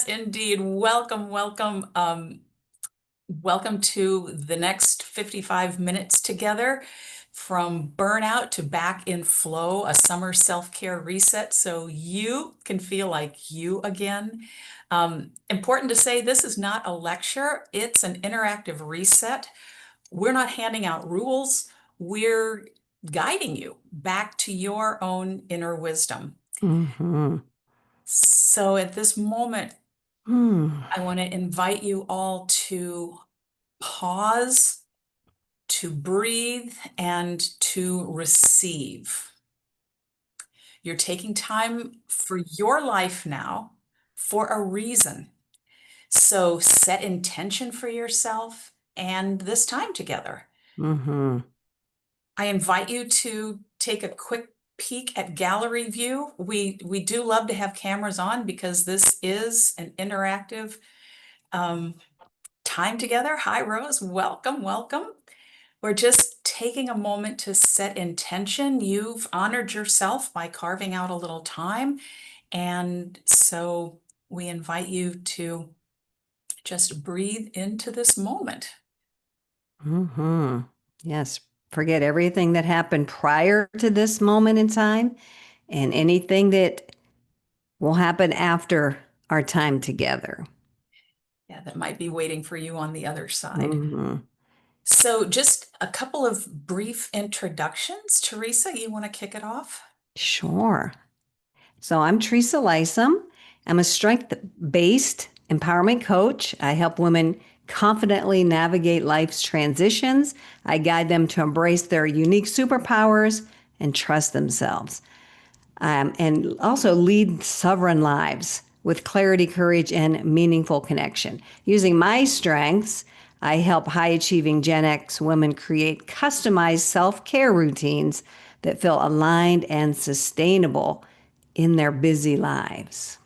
Yes, indeed. Welcome, welcome. Welcome to the next 55 minutes together from burnout to back in flow, a summer self-care reset so you can feel like you again. Important to say, this is not a lecture, it's an interactive reset. We're not handing out rules, we're guiding you back to your own inner wisdom. Mm-hmm. So at this moment, Hmm. I want to invite you all to pause, to breathe, and to receive. You're taking time for your life now for a reason. So set intention for yourself and this time together. Mm-hmm. I invite you to take a quick peek at gallery view. We do love to have cameras on because this is an interactive um, time together. Hi, Rose. Welcome, welcome. We're just taking a moment to set intention. You've honored yourself by carving out a little time. And so we invite you to just breathe into this moment. Mm-hmm. Yes. Forget everything that happened prior to this moment in time and anything that will happen after our time together. Yeah, that might be waiting for you on the other side. Mm-hmm. So just a couple of brief introductions. Teresa, you want to kick it off? Sure. So I'm Teresa Lysam. I'm a strength-based empowerment coach. I help women confidently navigate life's transitions. I guide them to embrace their unique superpowers and trust themselves. And also lead sovereign lives with clarity, courage, and meaningful connection. Using my strengths, I help high achieving Gen X women create customized self care routines that feel aligned and sustainable in their busy lives.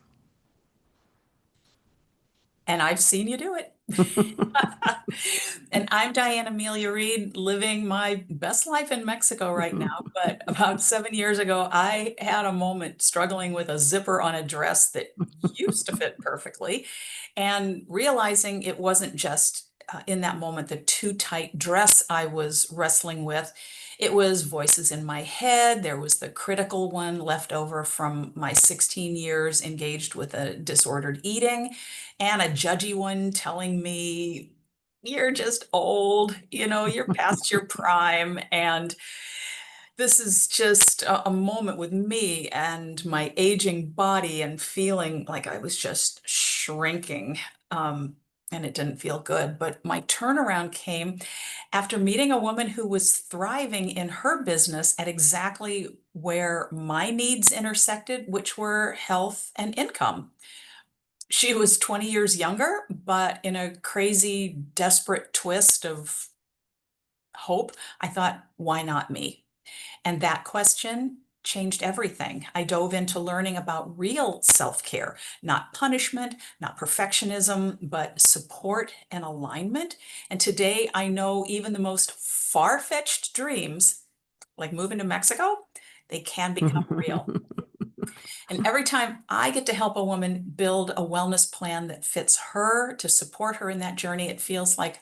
And I've seen you do it. And I'm DianeAmeliaRead, living my best life in Mexico right now. But about 7 years ago, I had a moment struggling with a zipper on a dress that used to fit perfectly, and realizing it wasn't just in that moment the too tight dress I was wrestling with. It was voices in my head. There was the critical one left over from my 16 years engaged with a disordered eating, and a judgy one telling me, you're just old, you're past your prime. And this is just a moment with me and my aging body and feeling like I was just shrinking. And it didn't feel good. But my turnaround came after meeting a woman who was thriving in her business at exactly where my needs intersected, which were health and income. She was 20 years younger, but in a crazy, desperate twist of hope, I thought, why not me? And that question changed everything. I dove into learning about real self-care, not punishment, not perfectionism, but support and alignment. And today I know even the most far-fetched dreams, like moving to Mexico, they can become real. And every time I get to help a woman build a wellness plan that fits her to support her in that journey, it feels like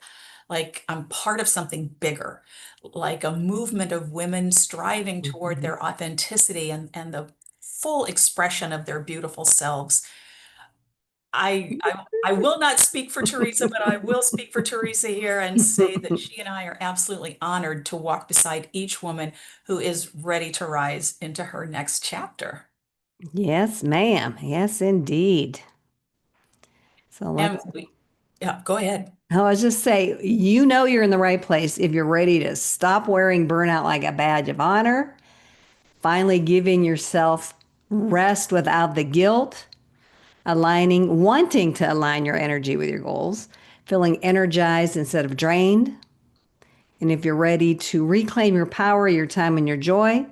I'm part of something bigger, like a movement of women striving toward their authenticity and the full expression of their beautiful selves. I will not speak for Teresa, but I will speak for Teresa here and say that she and I are absolutely honored to walk beside each woman who is ready to rise into her next chapter. Yes, ma'am. Yes, indeed. So And let's, yeah, go ahead. I was just say, you know, you're in the right place if you're ready to stop wearing burnout like a badge of honor, finally giving yourself rest without the guilt, wanting to align your energy with your goals, feeling energized instead of drained. And if you're ready to reclaim your power, your time, and your joy,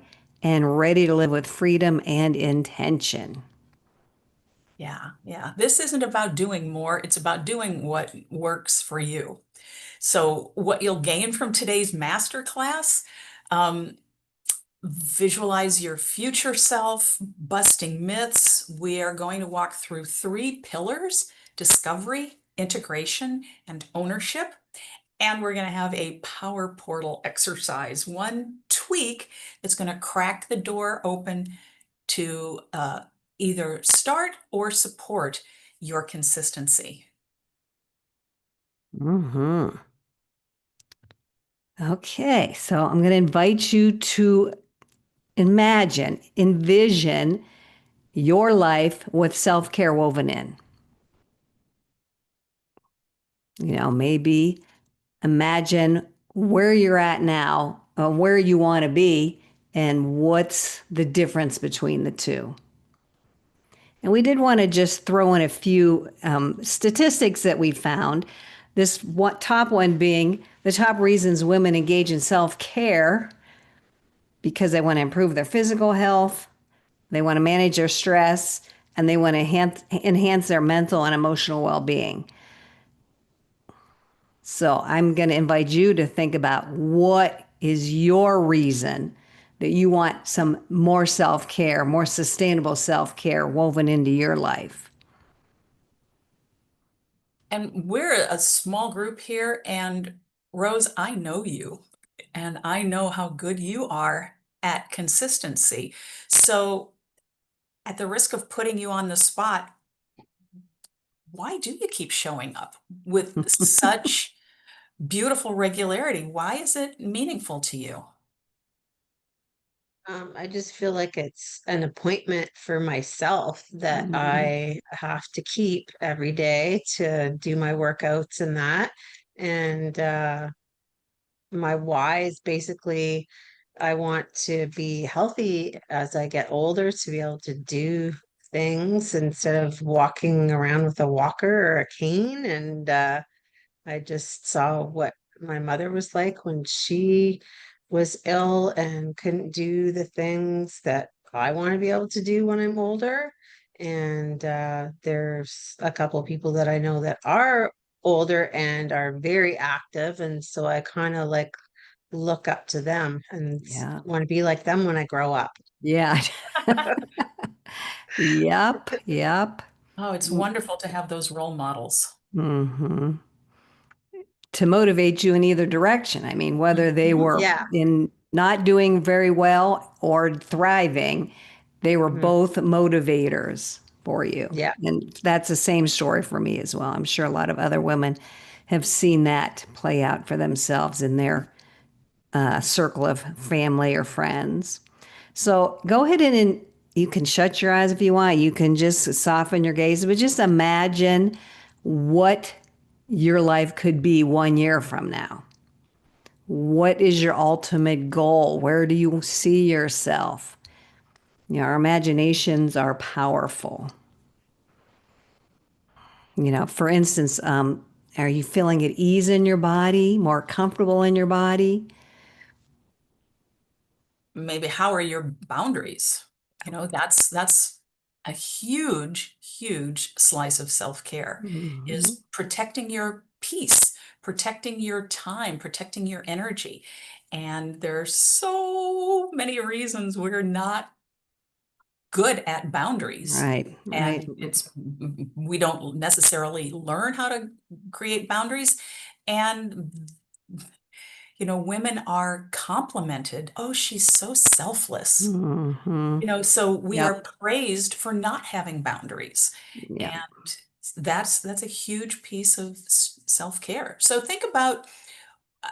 and ready to live with freedom and intention. Yeah, yeah. This isn't about doing more, it's about doing what works for you. So what you'll gain from today's masterclass, um, visualize your future self, busting myths. We are going to walk through three pillars: discovery, integration, and ownership. And we're going to have a power portal exercise, one tweak that's going to crack the door open to either start or support your consistency. Mm-hmm. Okay, so I'm going to invite you to envision your life with self-care woven in. Maybe imagine where you're at now, where you want to be, and what's the difference between the two. And we did want to just throw in a few statistics that we found. Top one being the top reasons women engage in self-care because they want to improve their physical health, they want to manage their stress, and they want to enhance their mental and emotional well-being. So I'm going to invite you to think about what is your reason that you want some more self-care, more sustainable self-care woven into your life. And we're a small group here, and Rose, I know you, and I know how good you are at consistency. So, at the risk of putting you on the spot, why do you keep showing up with such beautiful regularity? Why is it meaningful to you? I just feel like it's an appointment for myself that Mhm. I have to keep every day to do my workouts and that. And my why is basically I want to be healthy as I get older to be able to do things instead of walking around with a walker or a cane. And I just saw what my mother was like when she was ill and couldn't do the things that I want to be able to do when I'm older. And there's a couple of people that I know that are older and are very active. And so I kind of like look up to them and Yeah. want to be like them when I grow up. Yeah. Yep. Yep. Oh, it's wonderful to have those role models. Mm-hmm. To motivate you in either direction. I mean, whether they Mhm. were Yeah. in not doing very well or thriving, they were Mhm. both motivators for you. Yeah. And that's the same story for me as well. I'm sure a lot of other women have seen that play out for themselves in their circle of family or friends. So go ahead and you can shut your eyes if you want. You can just soften your gaze, but just imagine what your life could be 1 year from now. What is your ultimate goal? Where do you see yourself? Our imaginations are powerful. For instance, are you feeling at ease in your body, more comfortable in your body? Maybe how are your boundaries? That's a huge, huge slice of self-care, Mhm. is protecting your peace, protecting your time, protecting your energy. And there's so many reasons we're not good at boundaries. Right, right. And we don't necessarily learn how to create boundaries. And women are complimented. Oh, she's so self-less. Hmm. So we Yep, are praised for not having boundaries. yep. And that's a huge piece of self-care. So think about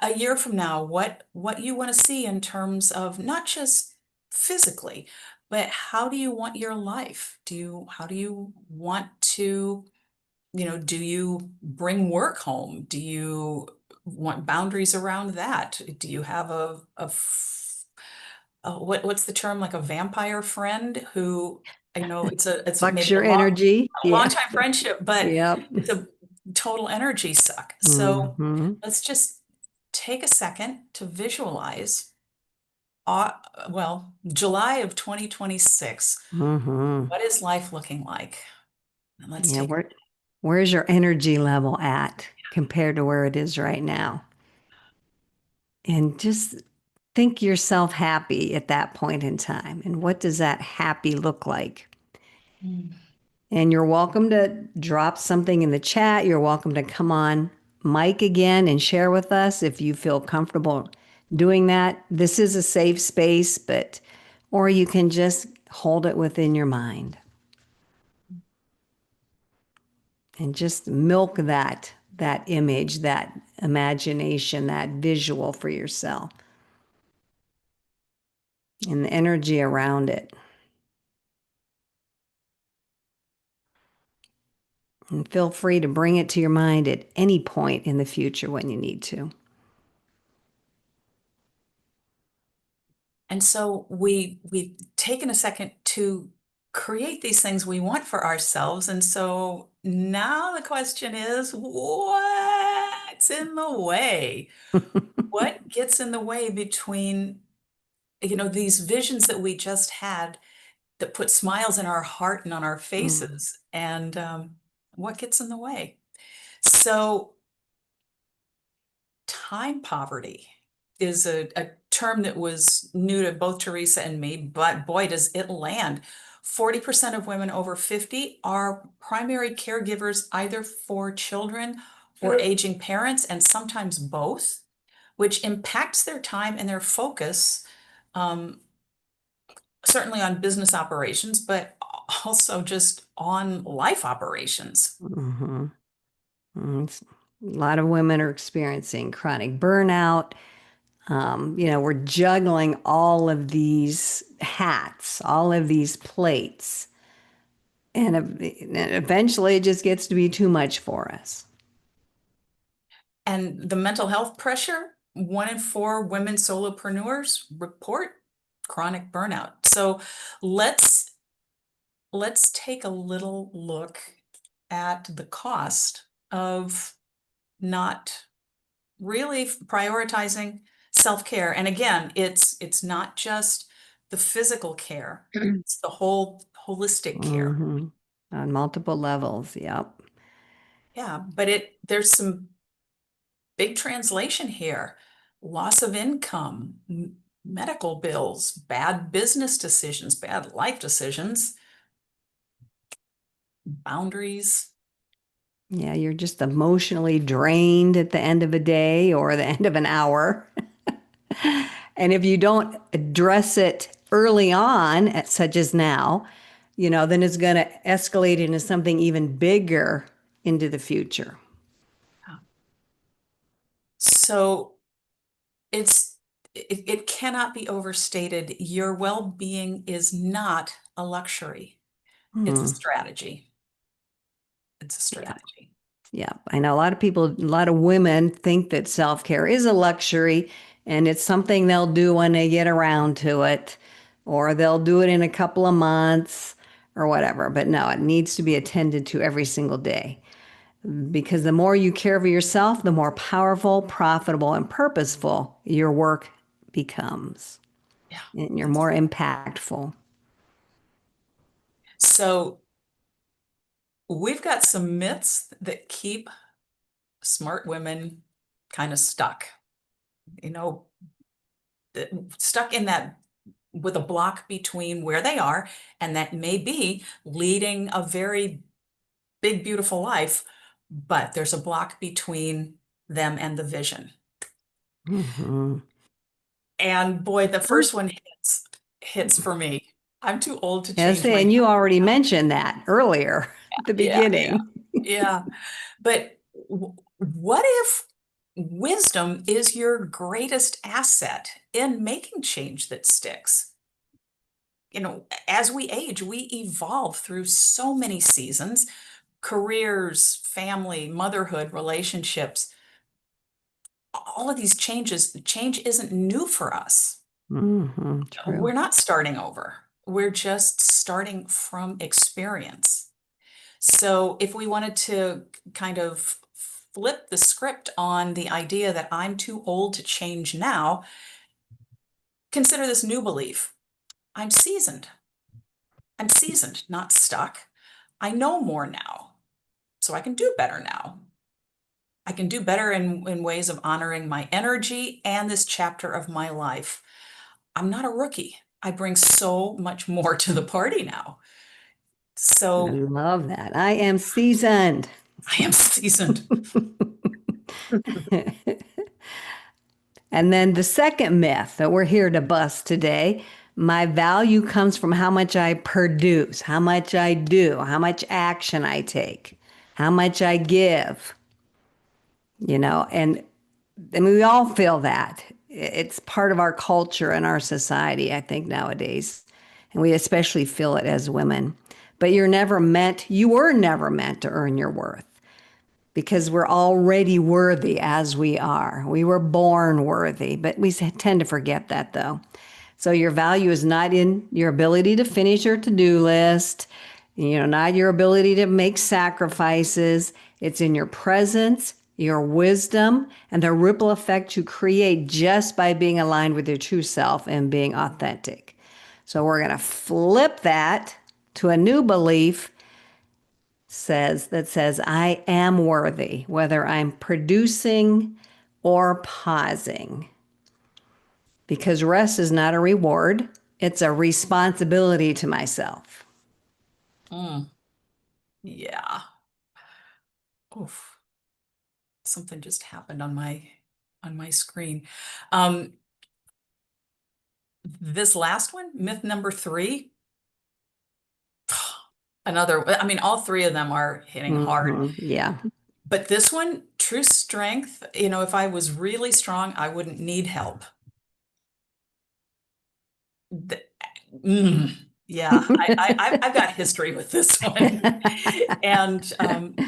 a year from now, what you want to see in terms of not just physically, but how do you want your life? How do you want to, do you bring work home? Do you want boundaries around that? Do you have what's the term, like a vampire friend who, it's Sucks maybe your energy. a long Yeah, time friendship, but yep. it's a total energy suck. So Hmm. let's just take a second to visualize, July of 2026. Hmm. What is life looking like? And let's Yeah, take, where's your energy level at compared to where it is right now? And just think yourself happy at that point in time. And what does that happy look like? Mm. And you're welcome to drop something in the chat. You're welcome to come on mic again and share with us if you feel comfortable doing that. This is a safe space, or you can just hold it within your mind and just milk that image, that imagination, that visual for yourself and the energy around it. And feel free to bring it to your mind at any point in the future when you need to. And so we've taken a second to create these things we want for ourselves. And so now the question is, what's in the way? What gets in the way between, these visions that we just had that put smiles in our heart and on our Mm. faces? And what gets in the way? So time poverty is a term that was new to both Teresa and me, but boy, does it land. 40% of women over 50 are primary caregivers, either for children or aging parents, and sometimes both, which impacts their time and their focus, certainly on business operations, but also just on life operations. Mm-hmm. A lot of women are experiencing chronic burnout. We're juggling all of these hats, all of these plates, and eventually it just gets to be too much for us. And the mental health pressure, 1 in 4 women solopreneurs report chronic burnout. So let's take a little look at the cost of not really prioritizing self-care. And again, it's not just the physical care, it's the whole holistic care. Mm-hmm. On multiple levels. Yep. Yeah, but there's some big translation here. Loss of income, medical bills, bad business decisions, bad life decisions, boundaries. Yeah, you're just emotionally drained at the end of a day or the end of an hour. And if you don't address it early on, such as now, then it's going to escalate into something even bigger into the future. So it cannot be overstated. Your well-being is not a luxury. It's a Hmm. strategy. It's a Yeah. strategy. Yeah. I know a lot of people, a lot of women think that self-care is a luxury and it's something they'll do when they get around to it, or they'll do it in a couple of months or whatever. But no, it needs to be attended to every single day. Because the more you care for yourself, the more powerful, profitable, and purposeful your work becomes. Yeah. And you're more impactful. So we've got some myths that keep smart women kind of stuck, you know, stuck in that, with a block between where they are, and that may be leading a very big, beautiful life, but there's a block between them and the vision. Mm-hmm. And boy, the first one hits for me. I'm too old to Yes, change my and you already mentioned that earlier at the yeah, yeah, beginning. yeah. But what if wisdom is your greatest asset in making change that sticks? As we age, we evolve through so many seasons, careers, family, motherhood, relationships. All of these change isn't new for us. Mm-hmm. True. We're not starting over. We're just starting from experience. So if we wanted to kind of flip the script on the idea that I'm too old to change now, consider this new belief. I'm seasoned. I'm seasoned, not stuck. I know more now, so I can do better now. I can do better in ways of honoring my energy and this chapter of my life. I'm not a rookie. I bring so much more to the party now. I So love that. I am seasoned. I am seasoned. And then the second myth that we're here to bust today, my value comes from how much I produce, how much I do, how much action I take, how much I give, and I mean, we all feel that. It's part of our culture and our society, I think, nowadays. And we especially feel it as women. But you were never meant to earn your worth because we're already worthy as we are. We were born worthy, but we tend to forget that though. So your value is not in your ability to finish your to-do list, not your ability to make sacrifices. It's in your presence, your wisdom, and the ripple effect you create just by being aligned with your true self and being authentic. So we're going to flip that to a new belief that says I am worthy, whether I'm producing or pausing. Because rest is not a reward, it's a responsibility to myself. Mm, yeah. Oof. Something just happened on my screen. Um, this last one, myth number 3, I mean, all 3 of them are hitting hard. Yeah. But this one, true strength, if I was really strong, I wouldn't need help. Th- yeah, I've got history with this one. And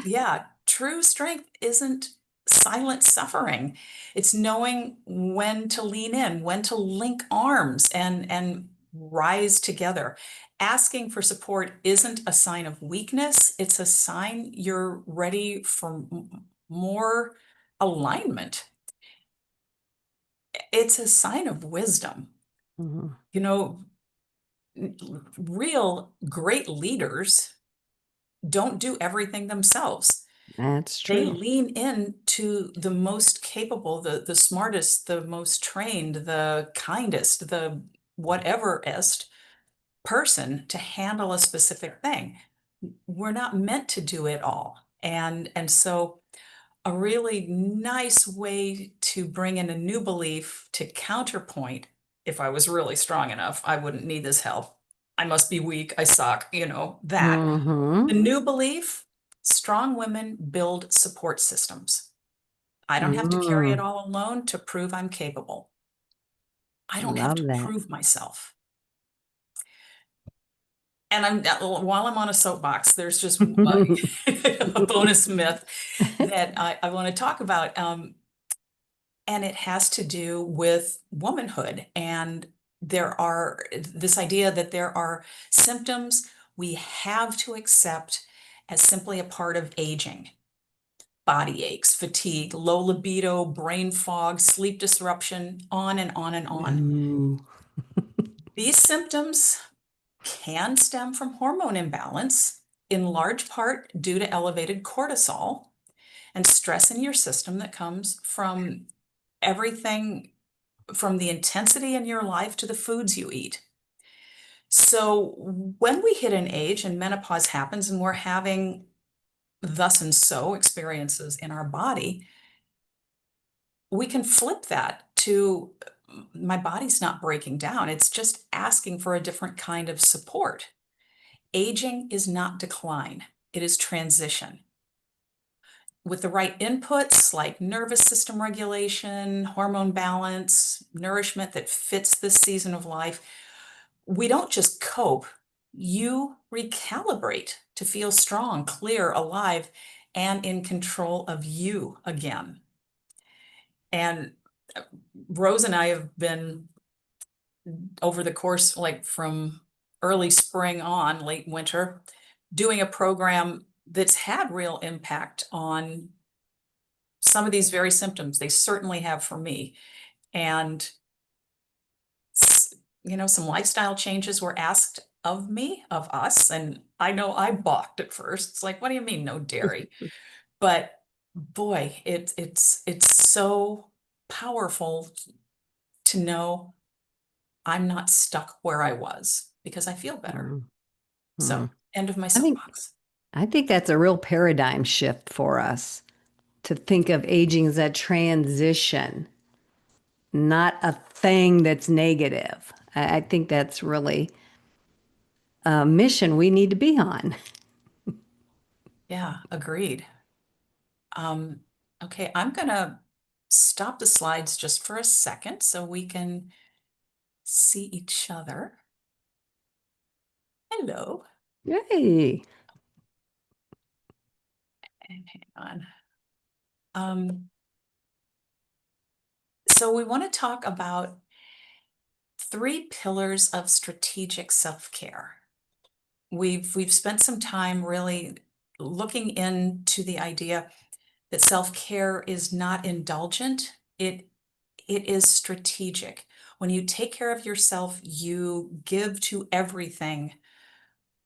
yeah, true strength isn't silent suffering. It's knowing when to lean in, when to link arms and rise together. Asking for support isn't a sign of weakness. It's a sign you're ready for more alignment. It's a sign of wisdom. Mhm. You know, real great leaders don't do everything themselves. That's They true. lean in to the most capable, the smartest, the most trained, the kindest, the whateverest person to handle a specific thing. We're not meant to do it all. And so a really nice way to bring in a new belief to counterpoint, if I was really strong enough, I wouldn't need this help. I must be weak, I suck, that. The Mm-hmm. new belief, strong women build support systems. I don't have to carry it Mm. all alone to prove I'm capable. I don't have to Love that. prove myself. And while I'm on a soapbox, there's just a bonus myth that I want to talk about. And it has to do with womanhood. And there are this idea that there are symptoms we have to accept as simply a part of aging. Body aches, fatigue, low libido, brain fog, sleep disruption, on and on and on. Ooh. These symptoms can stem from hormone imbalance, in large part due to elevated cortisol and stress in your system that comes from everything from the intensity in your life to the foods you eat. So when we hit an age and menopause happens and we're having thus and so experiences in our body, we can flip that to my body's not breaking down. It's just asking for a different kind of support. Aging is not decline, it is transition. With the right inputs like nervous system regulation, hormone balance, nourishment that fits this season of life, we don't just cope, you recalibrate to feel strong, clear, alive, and in control of you again. And Rose and I have been over the course, like from early spring on, late winter, doing a program that's had real impact on some of these very symptoms. They certainly have for me. And, some lifestyle changes were asked of me, of us. And I know I balked at first. It's like, what do you mean, no dairy? But boy, it's so powerful to know I'm not stuck where I was because I feel better. So, Mhm. end of my I think soapbox. I think that's a real paradigm shift for us to think of aging as a transition, not a thing that's negative. I think that's really a mission we need to be on. Yeah, agreed. Um, okay, I'm gonna stop the slides just for a second so we can see each other. Hello. Yay. And hang on. So we want to talk about 3 pillars of strategic self-care. We've spent some time really looking into the idea that self-care is not indulgent. It is strategic. When you take care of yourself, you give to everything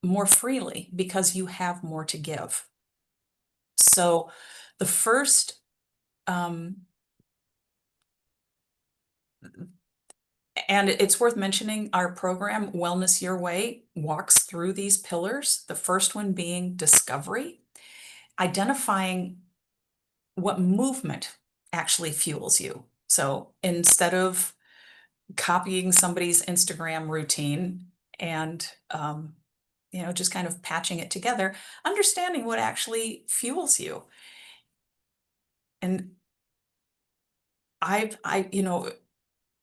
more freely because you have more to give. So the first, and it's worth mentioning, our program, Wellness Your Way, walks through these pillars. The first one being discovery, identifying what movement actually fuels you. So instead of copying somebody's Instagram routine and, just kind of patching it together, understanding what actually fuels you. And I'm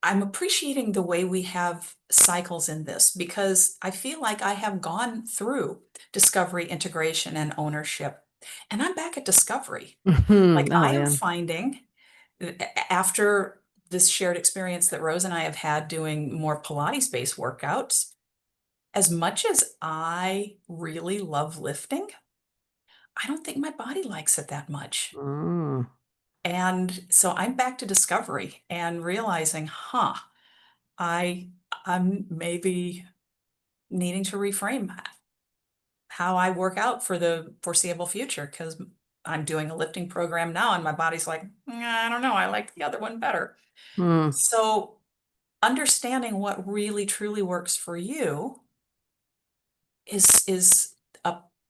appreciating the way we have cycles in this because I feel like I have gone through discovery, integration, and ownership. And I'm back at discovery. Like Oh, I am yeah. finding after this shared experience that Rose and I have had doing more Pilates-based workouts, as much as I really love lifting, I don't think my body likes it that much. Mm, And so I'm back to discovery and realizing, I I'm maybe needing to reframe how I work out for the foreseeable future because I'm doing a lifting program now and my body's like, I don't know, I like the other one better. mm, So understanding what really truly works for you is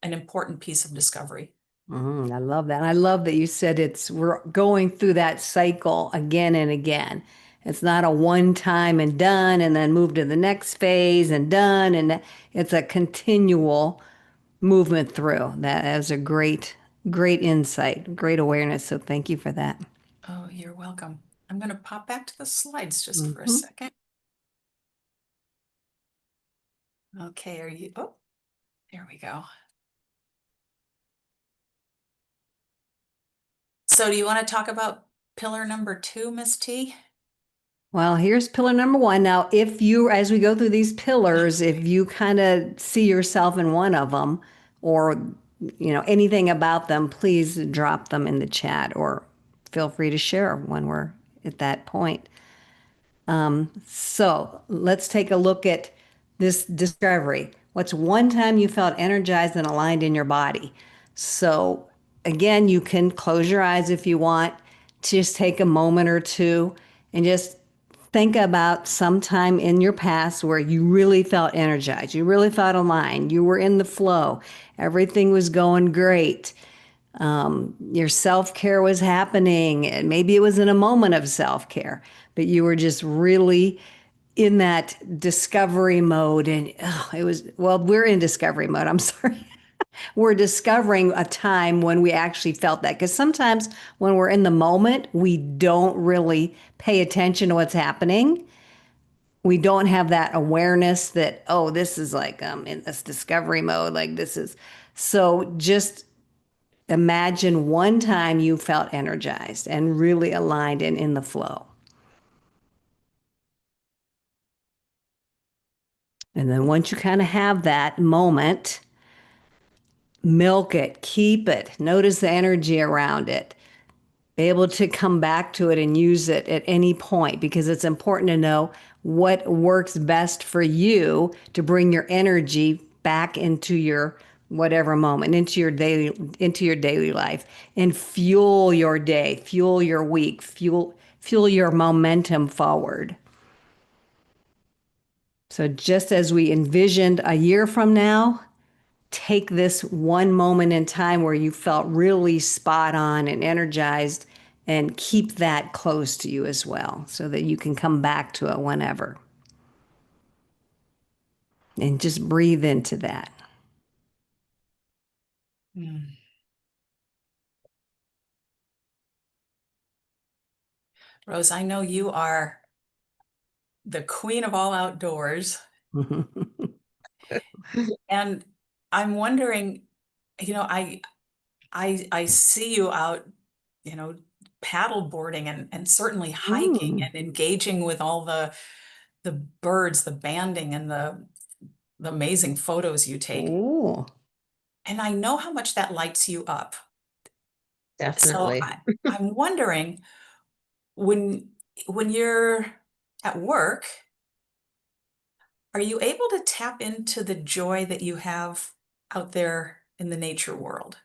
an important piece of discovery. I love that. I love that you said we're going through that cycle again and again. It's not a one time and done and then move to the next phase and done. It's a continual movement through. That is a great insight, great awareness. So thank you for that. Oh, you're welcome. I'm going to pop back to the slides just for a Mhm. second. Okay, oh, there we go. So do you want to talk about pillar number 2, Miss T? Well, here's pillar number one. Now, as we go through these pillars, if you kind of see yourself in one of them or, anything about them, please drop them in the chat or feel free to share when we're at that point. So let's take a look at this discovery. What's one time you felt energized and aligned in your body? So again, you can close your eyes if you want. Just take a moment or two and just think about some time in your past where you really felt energized. You really felt aligned. You were in the flow. Everything was going great. Your self-care was happening, and maybe it was in a moment of self-care, but you were just really in that discovery mode. And we're in discovery mode. I'm sorry. We're discovering a time when we actually felt that. Because sometimes when we're in the moment, we don't really pay attention to what's happening. We don't have that awareness that, oh, this is like in this discovery mode, like this is. So just imagine one time you felt energized and really aligned and in the flow. And then once you kind of have that moment, milk it, keep it, notice the energy around it, be able to come back to it and use it at any point because it's important to know what works best for you to bring your energy back into your whatever moment into your daily life and fuel your day, fuel your week, fuel your momentum forward. So just as we envisioned a year from now, take this one moment in time where you felt really spot on and energized and keep that close to you as well so that you can come back to it whenever. And just breathe into that. Mm. Rose, I know you are the queen of all outdoors. And I'm wondering, I see you out, paddle boarding and certainly hiking Mm. and engaging with all the birds, the banding and the amazing photos you take. Ooh. And I know how much that lights you up. So Definitely. I'm wondering when when you're at work, are you able to tap into the joy that you have out there in the nature world?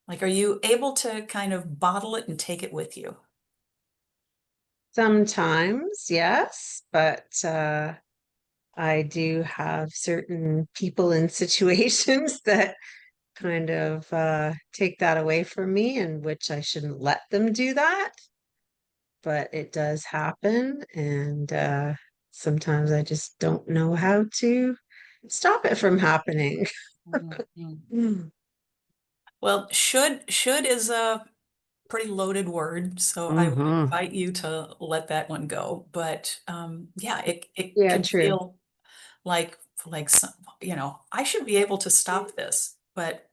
Like, are you able to kind of bottle it and take it with you? Sometimes, yes, but I do have certain people and situations that kind of take that away from me, and which I shouldn't let them do that. But it does happen, and sometimes I just don't know how to stop it from happening. Mhm. Mm. Well, should is a pretty loaded word, so I would Mm-hmm. invite you to let that one go. But yeah, it Yeah, can true. feel like some, I should be able to stop this, but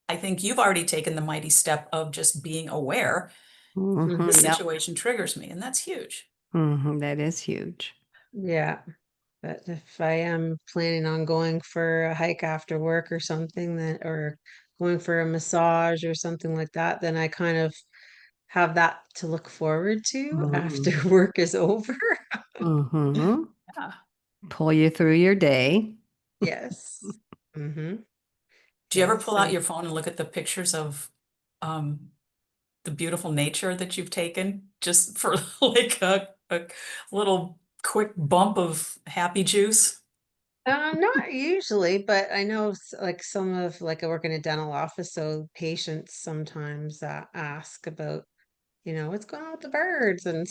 I think you've already taken the mighty step of just being aware Mm-hmm. the Hmm. Yep. situation triggers me, and that's huge. Mm-hmm. That is huge. Yeah. But if I am planning on going for a hike after work or something, then, or going for a massage or something like that, then I kind of have that to look forward to after Mm-hmm. work is over. Mm-hmm. Yeah. Pull you through your day. Yes. Hmm. Do you ever Yes. pull out And your phone and look at the pictures of um, the beautiful nature that you've taken just for like a little quick bump of happy juice? not usually, but I know like some of, like, I work in a dental office, so patients sometimes ask about, what's going on with the birds, and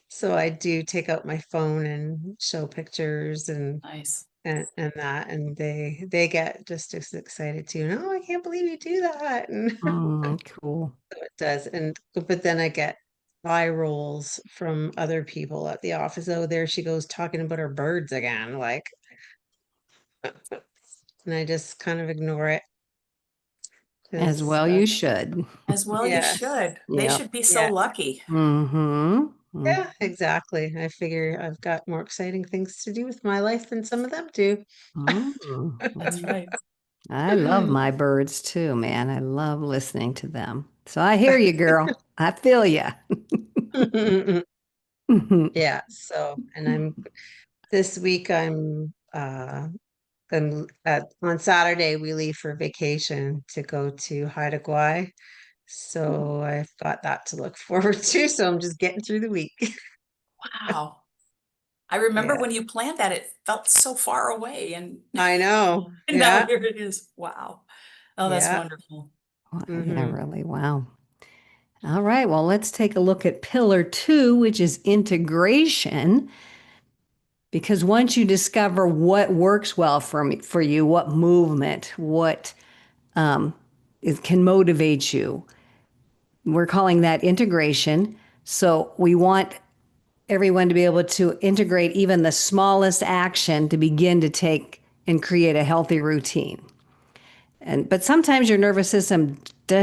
so I do take out my phone and show pictures and Nice. and that, and they get just as excited too. No, I can't believe you do that, and Mm, cool. so it does. And but then I get eye rolls from other people at the office. Oh, there she goes talking about her birds again, like, and I just kind of ignore it As because well you should. As well you yes, should. They Yep. should be so yeah, lucky. Mm-hmm. yeah, exactly. I figure I've got more exciting things to do with my life than some of them do. That's Mm-hmm. right. I love my birds too, man. I love listening to them. So I hear you, girl. I feel you. Yeah, so, and I'm this week I'm on Saturday we leave for vacation to go to Haida Gwaii. So I've got that to look forward to. So I'm just getting through the week. Wow. I remember Yeah, when you planned that, it felt so far away, and, I know. and now Yeah, here it is. Wow. Oh, that's yeah. wonderful. Wow, yeah, Hmm. really. Wow. All right. Well, let's take a look at pillar two, which is integration. Because once you discover what works well for you, what movement, what can motivate you, we're calling that integration. So we want everyone to be able to integrate even the smallest action to begin to take and create a healthy routine. But sometimes your nervous system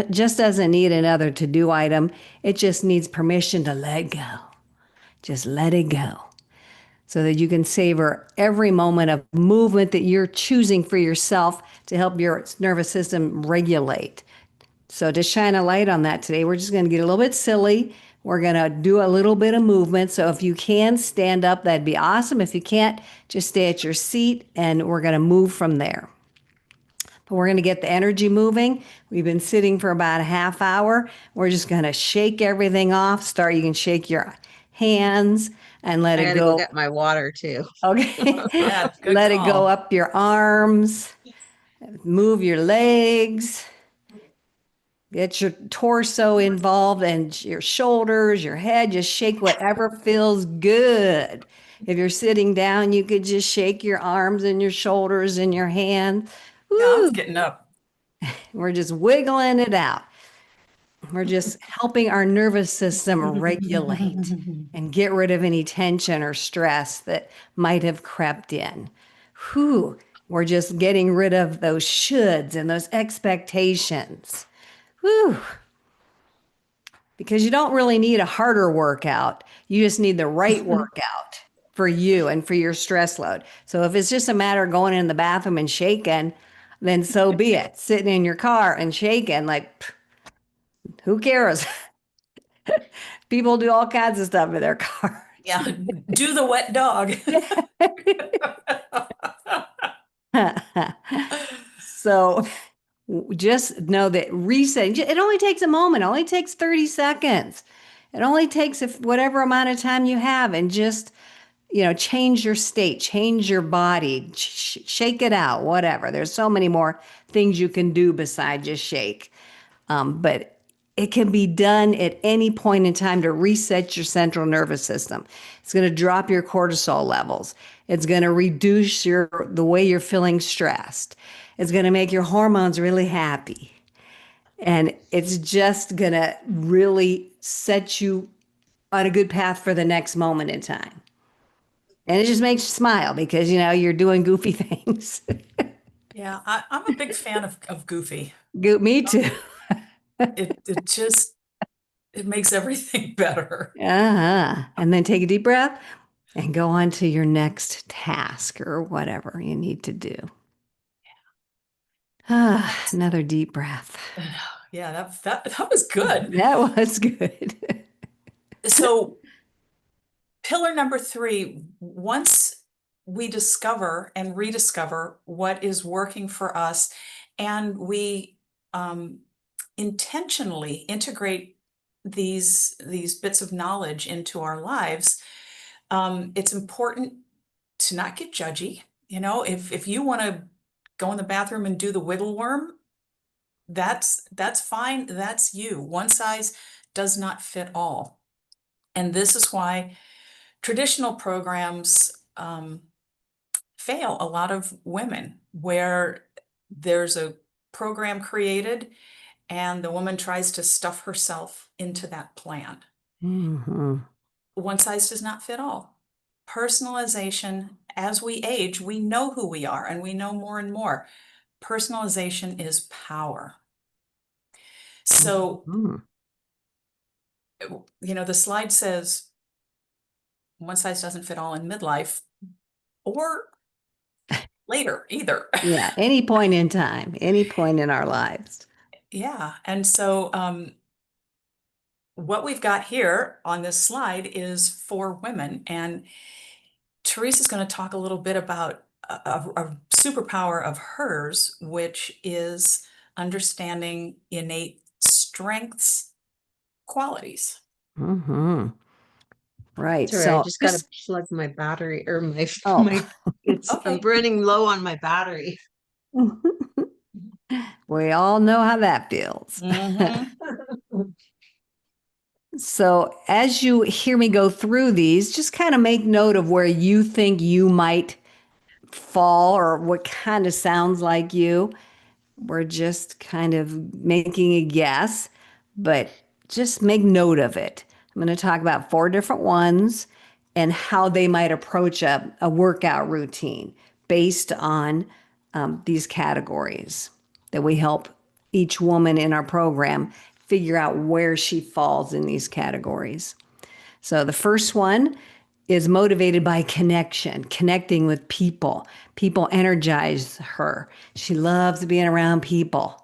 just doesn't need another to do item. It just needs permission to let go. Just let it go so that you can savor every moment of movement that you're choosing for yourself to help your nervous system regulate. So to shine a light on that today, we're just going to get a little bit silly. We're going to do a little bit of movement. So if you can stand up, that'd be awesome. If you can't, just stay at your seat and we're going to move from there. But we're going to get the energy moving. We've been sitting for about a half hour. We're just going to shake everything off. You can shake your hands and let I it gotta go go. get my water too. Okay. Yeah, good Let it go call. up your arms, move your legs, get your torso involved and your shoulders, your head. Just shake whatever feels good. If you're sitting down, you could just shake your arms and your shoulders and your hands. Yeah, I was Woo! getting up. We're just wiggling it out. We're just helping our nervous system regulate and get rid of any tension or stress that might have crept in. Whew, we're just getting rid of those shoulds and those expectations. Whew, because you don't really need a harder workout. You just need the right workout for you and for your stress load. So if it's just a matter of going in the bathroom and shaking, then so be it. Sitting in your car and shaking, like, who cares? People do all kinds of stuff in their car. Yeah, do the wet dog. So just know that resetting, it only takes a moment, it only takes 30 seconds. It only takes whatever amount of time you have, and just, change your state, change your body, shake it out, whatever. There's so many more things you can do besides just shake. But it can be done at any point in time to reset your central nervous system. It's going to drop your cortisol levels. It's going to reduce the way you're feeling stressed. It's going to make your hormones really happy. And it's just going to really set you on a good path for the next moment in time. And it just makes you smile because, you're doing goofy things. Yeah, I'm a big fan of Goofy. Me too. It makes everything better. And then take a deep breath and go on to your next task or whatever you need to do. Another deep breath. Yeah, that was good. That was good. So pillar number 3, once we discover and rediscover what is working for us, and we intentionally integrate these bits of knowledge into our lives, it's important to not get judgy. If you want to go in the bathroom and do the wiggle worm, that's fine. That's you. One size does not fit all. And this is why traditional programs fail a lot of women, where there's a program created and the woman tries to stuff herself into that plan. Mhm. One size does not fit all. Personalization, as we age, we know who we are and we know more and more. Personalization is power. So, Mhm. the slide says one size doesn't fit all in midlife or later either. Yeah, any point in time, any point in our lives. Yeah. And so, what we've got here on this slide is for women. And Teresa's going to talk a little bit about a superpower of hers, which is understanding innate strengths, qualities. Hmm. Right. Sorry, I So just gotta plug my battery or my oh, my I'm Okay. burning low on my battery. we all know how that feels. Mhm. So as you hear me go through these, just kind of make note of where you think you might fall or what kind of sounds like you. We're just kind of making a guess, but just make note of it. I'm going to talk about 4 different ones and how they might approach a workout routine based on these categories that we help each woman in our program figure out where she falls in these categories. So the first one is motivated by connection, connecting with people. People energize her. She loves being around people.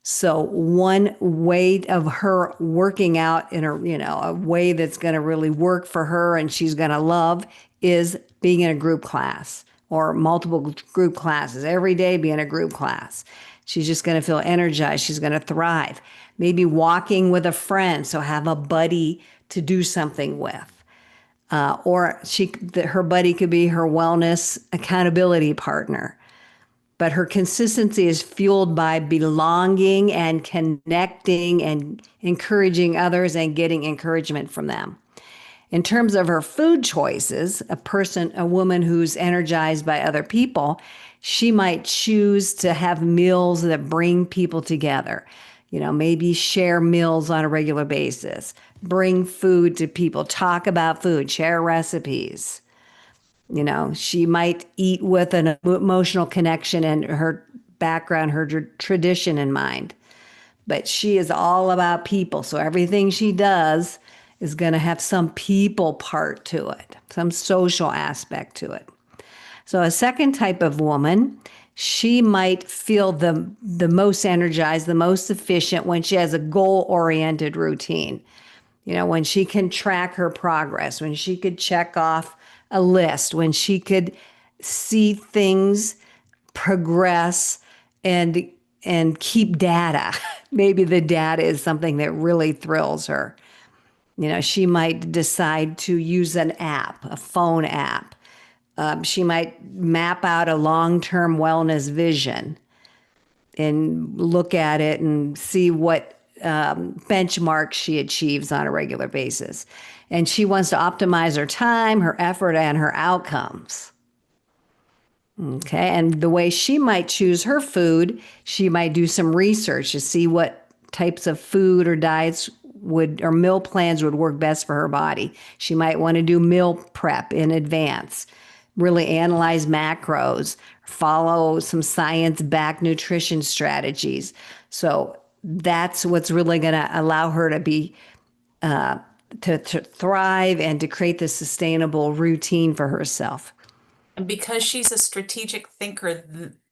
So one way of her working out in a way that's going to really work for her and she's going to love is being in a group class or multiple group classes. Every day be in a group class. She's just going to feel energized. She's going to thrive. Maybe walking with a friend, so have a buddy to do something with. Or her buddy could be her wellness accountability partner. But her consistency is fueled by belonging and connecting and encouraging others and getting encouragement from them. In terms of her food choices, a woman who's energized by other people, she might choose to have meals that bring people together. Maybe share meals on a regular basis, bring food to people, talk about food, share recipes. She might eat with an emotional connection and her background, her tradition in mind. But she is all about people. So everything she does is going to have some people part to it, some social aspect to it. So a second type of woman, she might feel the most energized, the most efficient when she has a goal-oriented routine. When she can track her progress, when she could check off a list, when she could see things progress and keep data. Maybe the data is something that really thrills her. She might decide to use an app, a phone app. She might map out a long-term wellness vision and look at it and see what benchmarks she achieves on a regular basis. And she wants to optimize her time, her effort, and her outcomes. Okay, and the way she might choose her food, she might do some research to see what types of food or diets or meal plans would work best for her body. She might want to do meal prep in advance, really analyze macros, follow some science-backed nutrition strategies. So that's what's really going to allow her to be to thrive and to create the sustainable routine for herself. And because she's a strategic thinker,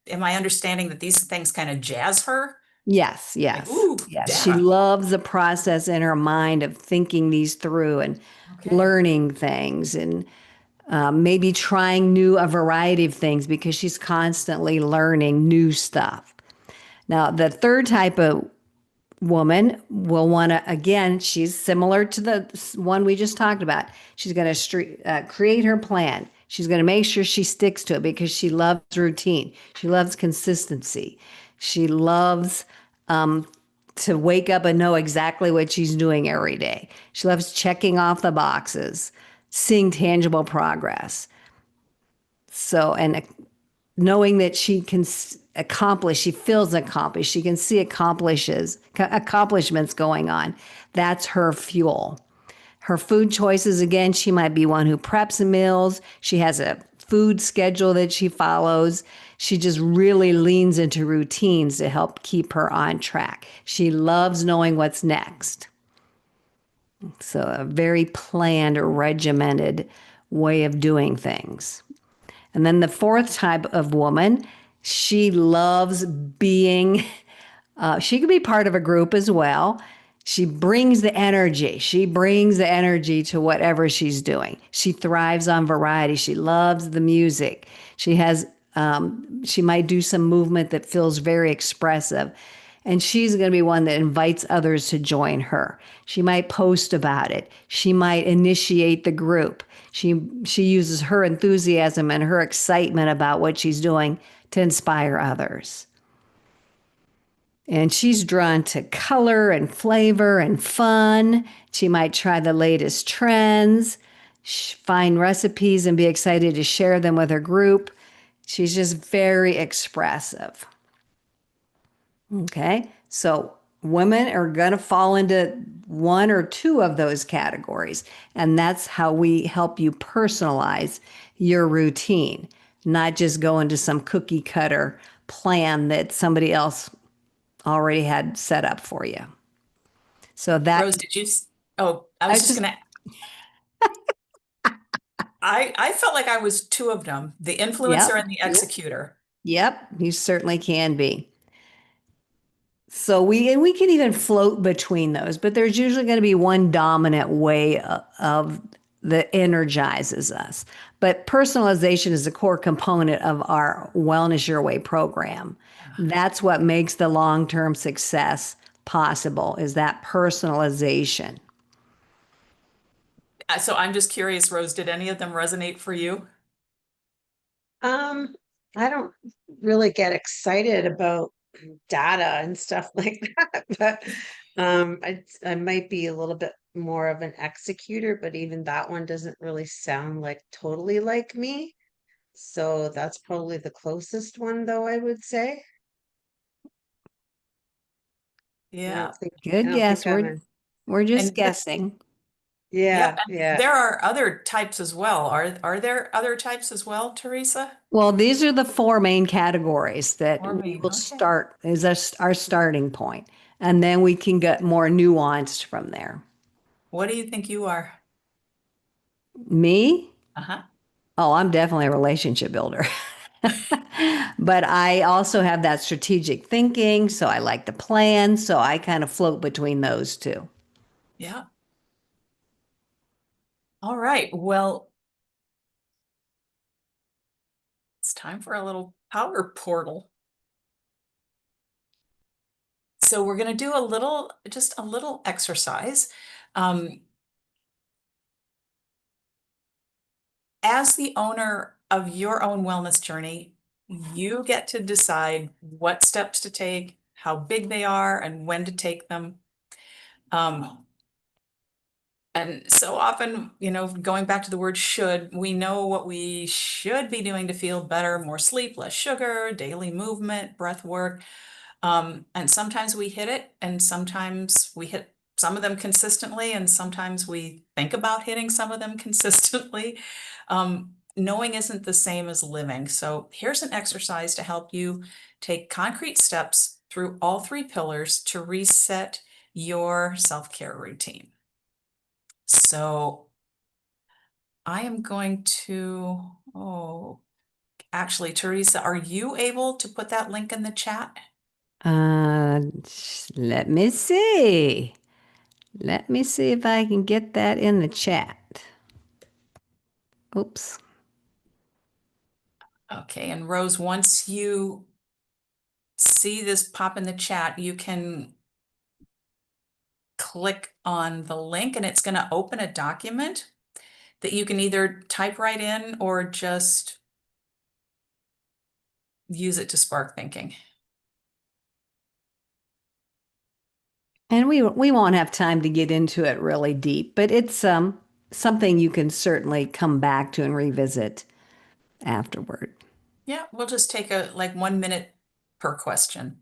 am I understanding that these things kind of jazz her? Yes. Like, ooh, Yes. She data. loves the process in her mind of thinking these through and learning things and maybe trying a variety of things because she's constantly learning new stuff. Now, the third type of woman will want to, again, she's similar to the one we just talked about. She's going to create her plan. She's going to make sure she sticks to it because she loves routine. She loves consistency. She loves to wake up and know exactly what she's doing every day. She loves checking off the boxes, seeing tangible progress. So, and knowing that she can accomplish, she feels accomplished, she can see accomplishments going on. That's her fuel. Her food choices, again, she might be one who preps meals. She has a food schedule that she follows. She just really leans into routines to help keep her on track. She loves knowing what's next. So a very planned or regimented way of doing things. And then the fourth type of woman, she loves being, she could be part of a group as well. She brings the energy. She brings the energy to whatever she's doing. She thrives on variety. She loves the music. She might do some movement that feels very expressive. And she's going to be one that invites others to join her. She might post about it. She might initiate the group. She uses her enthusiasm and her excitement about what she's doing to inspire others. And she's drawn to color and flavor and fun. She might try the latest trends, find recipes and be excited to share them with her group. She's just very expressive. Okay, so women are going to fall into one or two of those categories. And that's how we help you personalize your routine, not just go into some cookie cutter plan that somebody else already had set up for you. So that Rose, I was just gonna, I felt like I was two of them, the influencer and the executor. Yep, you certainly can be. So we can even float between those, but there's usually going to be one dominant way of that energizes us. but personalization is a core component of our Wellness Your Way program. That's what makes the long-term success possible, is that personalization. So I'm just curious, Rose, did any of them resonate for you? Um, I don't really get excited about data and stuff like that, but I might be a little bit more of an executor, but even that one doesn't really sound like totally like me. So that's probably the closest one, though, I would say. Yeah. I Good don't think guess. I'm a, We're just And guessing. yeah, yeah, and yeah. there are other types as well. Are there other types as well, Teresa? Well, these are the four main categories that Or we main, will okay. start as our starting point, and then we can get more nuanced from there. What do you think you are? Me? Uh-huh. Oh, I'm definitely a relationship builder. But I also have that strategic thinking, so I like to plan, so I kind of float between those two. Yeah. All right. Well, it's time for a little power portal. So we're going to do just a little exercise. Um, as the owner of your own wellness journey, you get to decide what steps to take, how big they are, and when to take them. Um, and so often, going back to the word should, we know what we should be doing to feel better: more sleep, less sugar, daily movement, breath work. And sometimes we hit it, and sometimes we hit some of them consistently, and sometimes we think about hitting some of them consistently. Knowing isn't the same as living. So here's an exercise to help you take concrete steps through all three pillars to reset your self-care routine. So I am going to, actually, Teresa, are you able to put that link in the chat? Uh, Let me see. Let me see if I can get that in the chat. Oops. Okay, and Rose, once you see this pop in the chat, you can click on the link and it's going to open a document that you can either type right in or just use it to spark thinking. And we won't have time to get into it really deep, but it's something you can certainly come back to and revisit afterward. Yeah, we'll just take like 1 minute per question.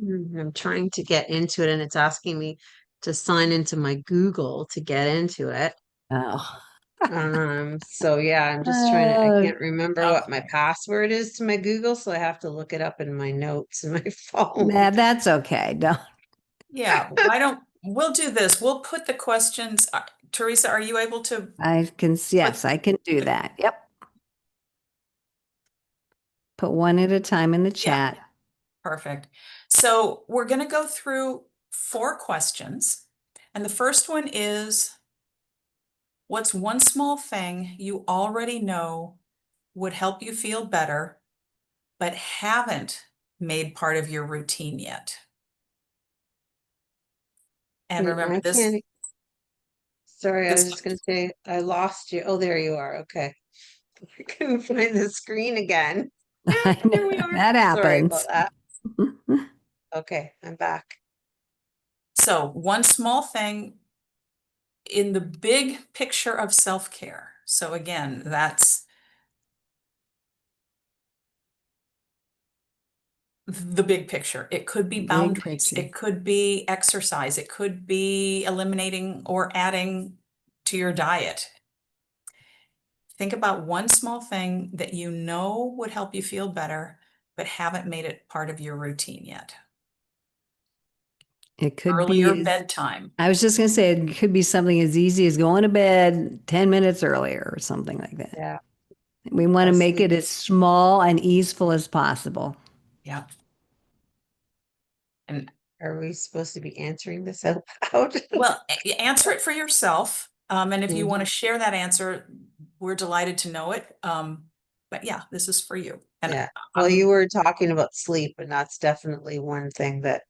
I'm trying to get into it and it's asking me to sign into my Google to get into it. Oh. So yeah, I'm just trying to, I Uh, can't remember what my Okay. password is to my Google, so I have to look it up in my notes in my phone. nah, that's okay. Don't. Yeah, we'll do this. We'll put the questions. Teresa, are you able to Yes, put I can do the, that. Yep. Put one at a time in the yeah, chat. perfect. So we're going to go through 4 questions. And the first one is, what's one small thing you already know would help you feel better, but haven't made part of your routine yet? And Wait, remember I this, can't, sorry, I was this, just gonna say, I lost you. Oh, there you are. Okay. I couldn't find the screen again. I know There we are. that Sorry about happens. that. Okay, I'm back. so one small thing in the big picture of self-care. So again, that's the big picture. It could be Big boundaries, picture. it could be exercise, it could be eliminating or adding to your diet. Think about one small thing that you know would help you feel better, but haven't made it part of your routine yet. It could be Earlier bedtime. I was just going to say it could be something as easy as going to bed 10 minutes earlier or something like that. Yeah, We want to make sleep. it as small and easeful as possible. Yeah. And Are we supposed to be answering this out loud? well, answer it for yourself. And if you want to Mhm. share that answer, we're delighted to know it. But yeah, this is for you. And Yeah. Well, I'm, you were talking about sleep, and that's definitely one thing that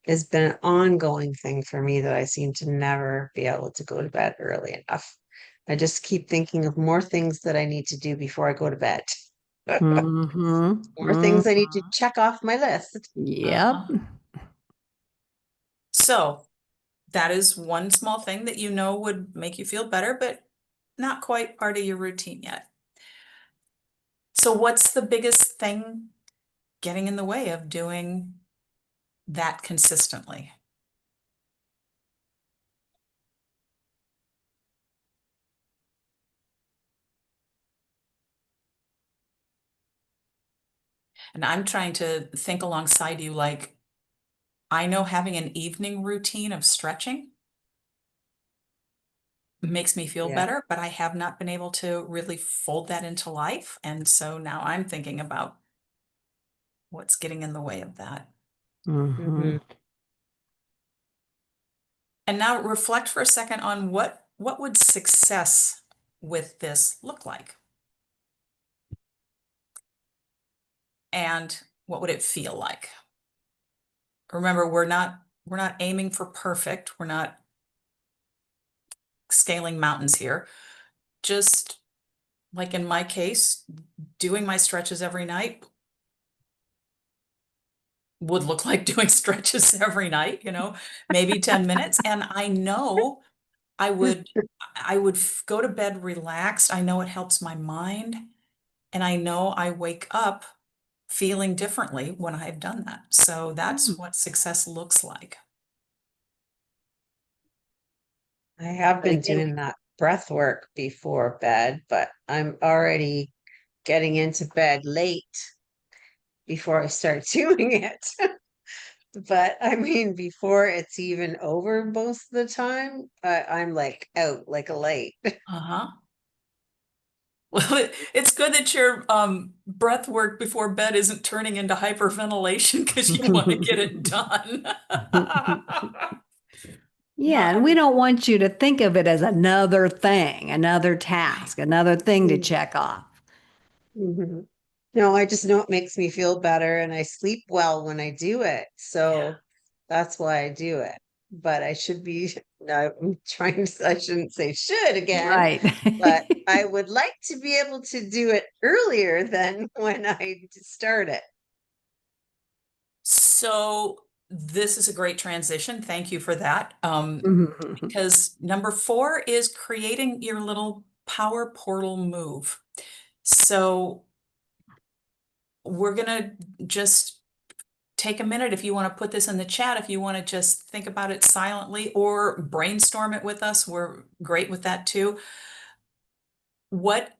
has been an ongoing thing for me that I seem to never be able to go to bed early enough. I just keep thinking of more things that I need to do before I go to bed. More things I need to check off my list. Yep. So that is one small thing that you know would make you feel better, but not quite part of your routine yet. So what's the biggest thing getting in the way of doing that consistently? And I'm trying to think alongside you, like, I know having an evening routine of stretching makes me feel Yeah. better, but I have not been able to really fold that into life. And so now I'm thinking about what's getting in the way of that. Mhm. And now reflect for a second on what would success with this look like? And what would it feel like? Remember, we're not aiming for perfect. We're not scaling mountains here. Just like in my case, doing my stretches every night would look like doing stretches every night, maybe 10 minutes. And I know I would go to bed relaxed. I know it helps my mind. And I know I wake up feeling differently when I've done that. So that's what success looks like. I have But been again, doing that breath work before bed, but I'm already getting into bed late before I start doing it. But I mean, before it's even over most of the time, I'm like out like a light. Uh-huh. Well, it's good that your breath work before bed isn't turning into hyperventilation because you want to get it done. yeah, and we don't want you to think of it as another thing, another Right. task, another thing to check off. Mhm. No, I just know it makes me feel better and I sleep well when I do it. Yeah. So that's why I do it. But I should be, no, I'm trying to, I shouldn't say should again, Right. but I would like to be able to do it earlier than when I start it. So this is a great transition. Thank you for that. Mhm. Because number 4 is creating your little power portal move. So we're gonna just take a minute if you want to put this in the chat, if you want to just think about it silently or brainstorm it with us, we're great with that too. What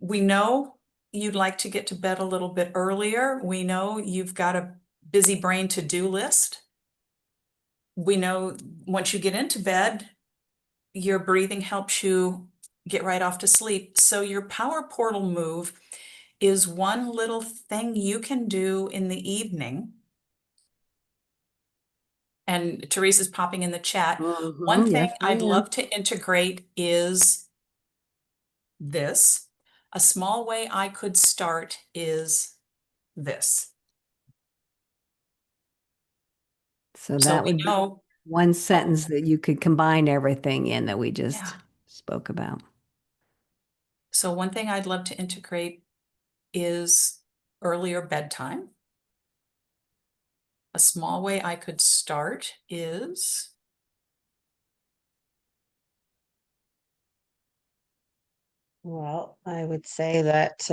we know you'd like to get to bed a little bit earlier. We know you've got a busy brain to-do list. We know once you get into bed, your breathing helps you get right off to sleep. So your power portal move is one little thing you can do in the evening. And Teresa's popping in the chat. One thing Yes, I'd ma'am. love to integrate is this. A small way I could start is this. So So that we would be know, one sentence that you could combine everything in that we just yeah. spoke about. So one thing I'd love to integrate is earlier bedtime. A small way I could start is, Well, I would say that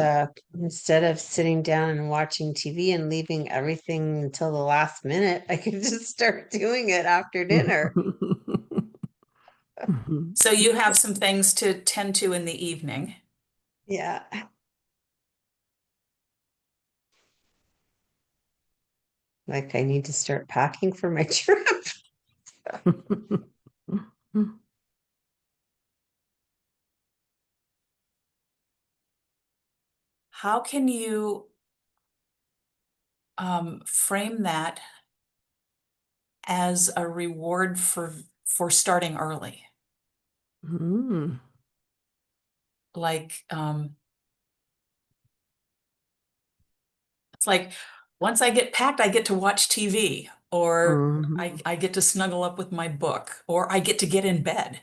instead of sitting down and watching TV and leaving everything until the last minute, I could just start doing it after dinner. so you have some things to tend to in the evening. Yeah. Like I need to start packing for my trip. How can you frame that as a reward for starting early? Mm. like, it's like, once I get packed, I get to watch TV, or Mhm. I get to snuggle up with my book, or I get to get in bed.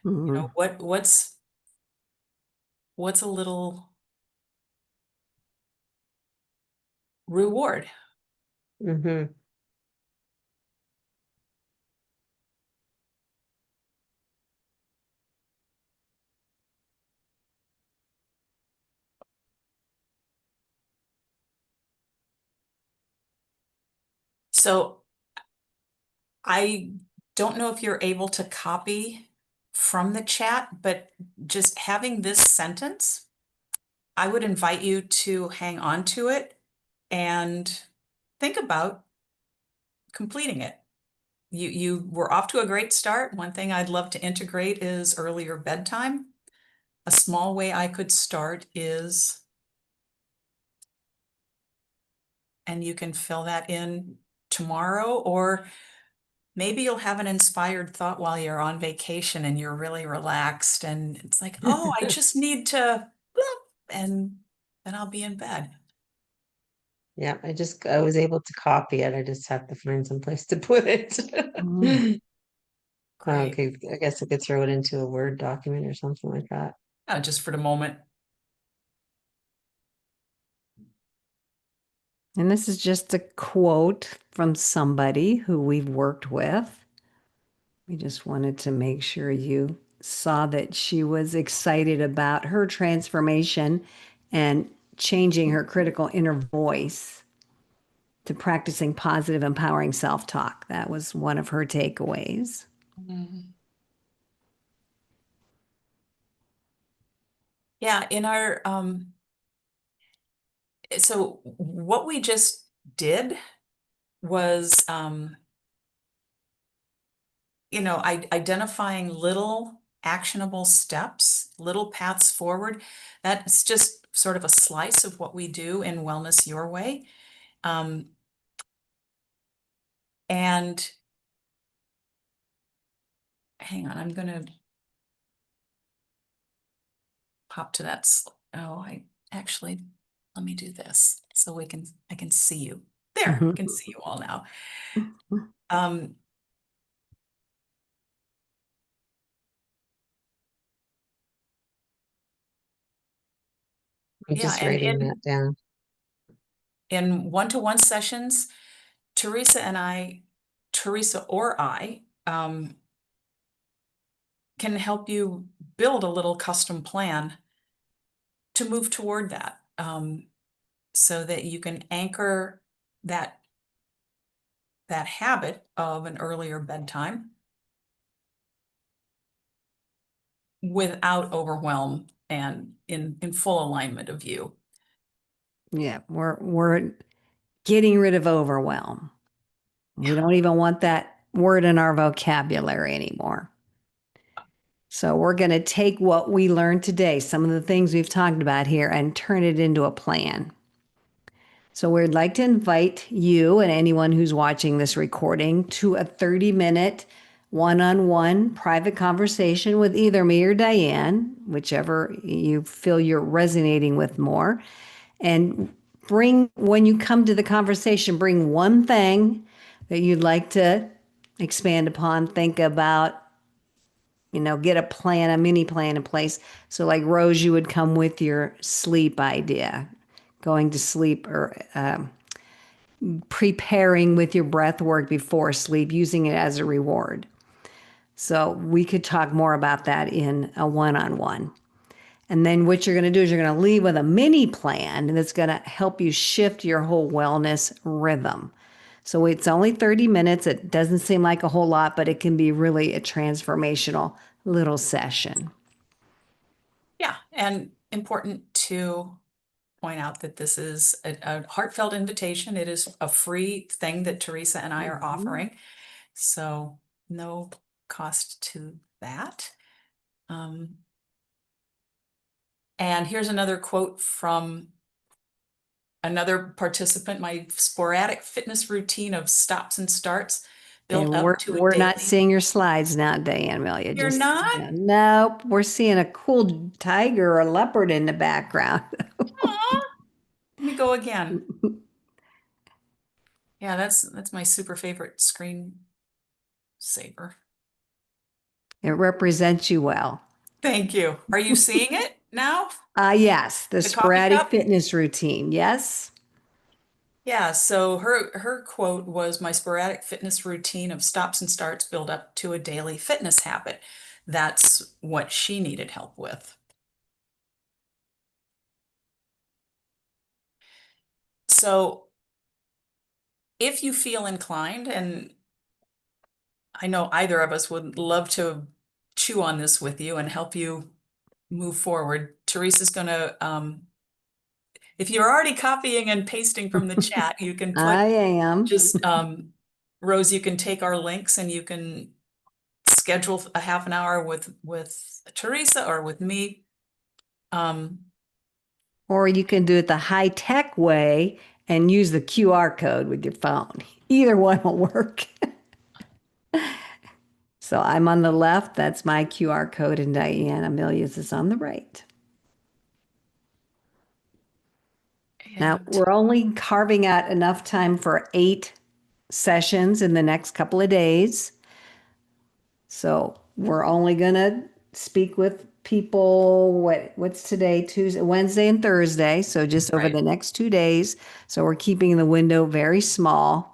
You know, Mhm. what's a little reward? Mm-hmm. So I don't know if you're able to copy from the chat, but just having this sentence, I would invite you to hang on to it and think about completing it. You were off to a great start. One thing I'd love to integrate is earlier bedtime. A small way I could start is, and you can fill that in tomorrow, or maybe you'll have an inspired thought while you're on vacation and you're really relaxed and it's like, oh, I just need to, bloop, and then I'll be in bed. Yeah, I was able to copy it. I just have to find some place to put it. Mhm. Great. Okay, I guess I could throw it into a Word document or something like that. Just for the moment. And this is just a quote from somebody who we've worked with. We just wanted to make sure you saw that she was excited about her transformation and changing her critical inner voice to practicing positive, empowering self talk. That was one of her takeaways. Mhm. Yeah, in our so what we just did was identifying little actionable steps, little paths forward. That's just sort of a slice of what we do in Wellness Your Way. Um, and hang on, I'm gonna pop to that. Oh, I actually, let me do this so I can see you. There, I can see you all now. Um, I'm yeah, just and writing that down. in one-to-one sessions, Teresa or I, can help you build a little custom plan to move toward that, so that you can anchor that habit of an earlier bedtime without overwhelm and in full alignment of you. Yeah, we're getting rid of overwhelm. We don't even want that word in our vocabulary anymore. So we're going to take what we learned today, some of the things we've talked about here, and turn it into a plan. So we'd like to invite you and anyone who's watching this recording to a 30-minute one-on-one private conversation with either me or Diane, whichever you feel you're resonating with more. And when you come to the conversation, bring one thing that you'd like to expand upon, think about, get a plan, a mini plan in place. So like Rose, you would come with your sleep idea, going to sleep, or preparing with your breath work before sleep, using it as a reward. So we could talk more about that in a one-on-one. And then what you're going to do is you're going to leave with a mini plan that's going to help you shift your whole wellness rhythm. So it's only 30 minutes. It doesn't seem like a whole lot, but it can be really a transformational little session. Yeah, and important to point out that this is a heartfelt invitation. It is a free thing that Teresa and I are offering. So no cost to that. And here's another quote from another participant: my sporadic fitness routine of stops and starts built And up to a we're not daily. seeing your slides now, Amelia. You're Just so you not? know. Nope, we're seeing a cool tiger or leopard in the background. Aw, let me go again. Yeah, that's my super favorite screen saver. It represents you well. Thank you. Are you seeing it now? Yes, the The coffee sporadic cup? fitness routine. Yes. Yeah, so her quote was my sporadic fitness routine of stops and starts build up to a daily fitness habit. That's what she needed help with. So if you feel inclined, and I know either of us would love to chew on this with you and help you move forward, Teresa's gonna if you're already copying and pasting from the chat, you can put I am. just Rose, you can take our links and you can schedule a half an hour with Teresa or with me. Or you can do it the high tech way and use the QR code with your phone. Either one will work. So I'm on the left. That's my QR code, and Diane Amelia's is on the right. Now, And we're only carving out enough time for 8 sessions in the next couple of days. So we're only going to speak with people, what's today? Tuesday, Wednesday and Thursday. So just over right. the next 2 days. So we're keeping the window very small.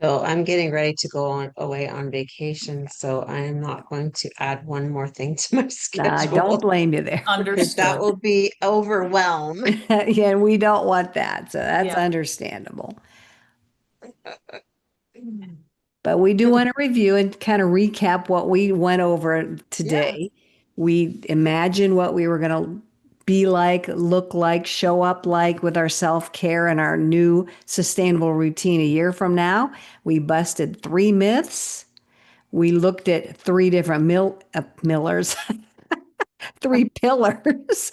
So I'm getting ready to go on away on vacation, so I am not going to add one more thing to my I don't schedule blame you there. because that Understood. will be overwhelm. Yeah, we don't want that. So that's Yeah. understandable. But we do want to review and kind of recap what we went over Yeah. today. We imagined what we were going to be like, look like, show up like with our self care and our new sustainable routine a year from now. We busted 3 myths. We looked at 3 different millers, 3 pillars.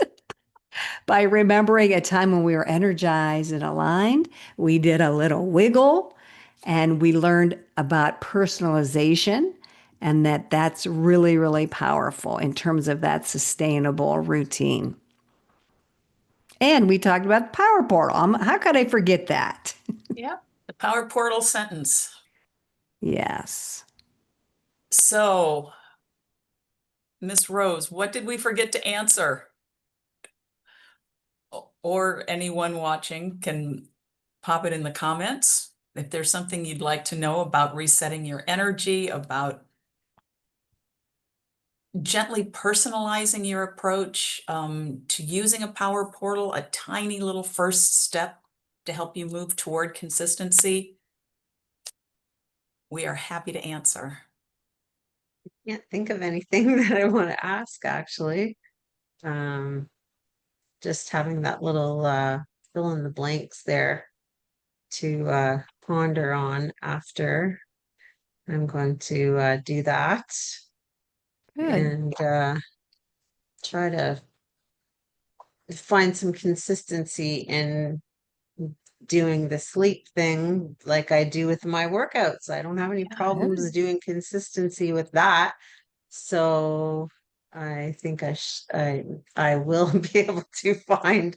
By remembering a time when we were energized and aligned, we did a little wiggle and we learned about personalization and that's really, really powerful in terms of that sustainable routine. And we talked about the power portal. How could I forget that? Yeah. The power portal sentence. Yes. So, Miss Rose, what did we forget to answer? Or anyone watching can pop it in the comments. If there's something you'd like to know about resetting your energy, about gently personalizing your approach to using a power portal, a tiny little first step to help you move toward consistency, we are happy to answer. Can't think of anything that I want to ask actually. Um, just having that little fill in the blanks there to ponder on after. I'm going to do that Good. and try to find some consistency in doing the sleep thing like I do with my workouts. I don't have any problems Good. doing consistency with that. So I think I will be able to find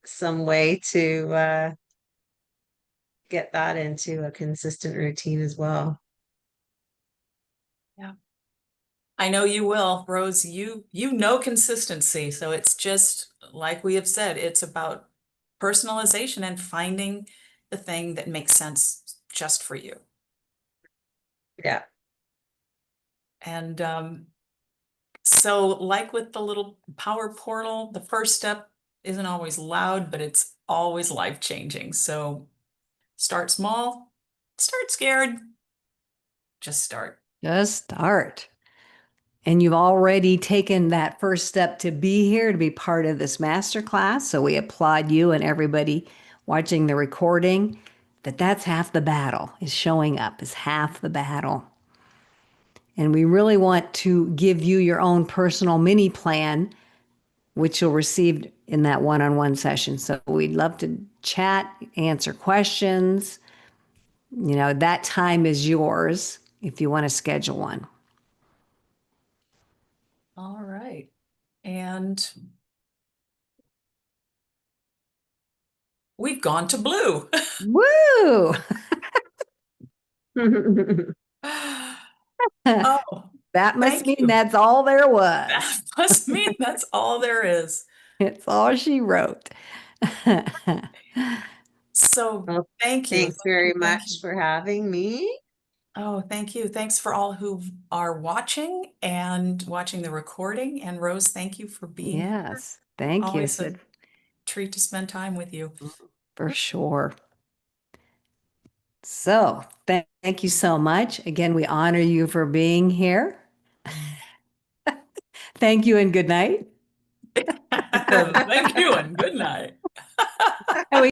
some way to get that into a consistent routine as well. Yeah. I know you will, Rose. You know consistency. So it's just like we have said, it's about personalization and finding the thing that makes sense just for you. Yeah. And so like with the little power portal, the first step isn't always loud, but it's always life-changing. So start small, start scared, just start. Just start. And you've already taken that first step to be here, to be part of this masterclass. So we applaud you and everybody watching the recording. That's half the battle, is showing up is half the battle. And we really want to give you your own personal mini plan, which you'll receive in that one-on-one session. So we'd love to chat, answer questions. that time is yours if you want to schedule one. All right. And we've gone to blue. Woo! Oh, That must thank mean you. that's all there was. That must mean that's all there is. It's all she wrote. So Well, thank you. thanks very Thank much you. for having me. Oh, thank you. Thanks for all who are watching and watching the recording. And Rose, thank you for being here. Yes, thank you, Always a Sid, treat to spend time with you. for sure. So, thank you so much. Again, we honor you for being here. Thank you and good night. Thank you and good night. And we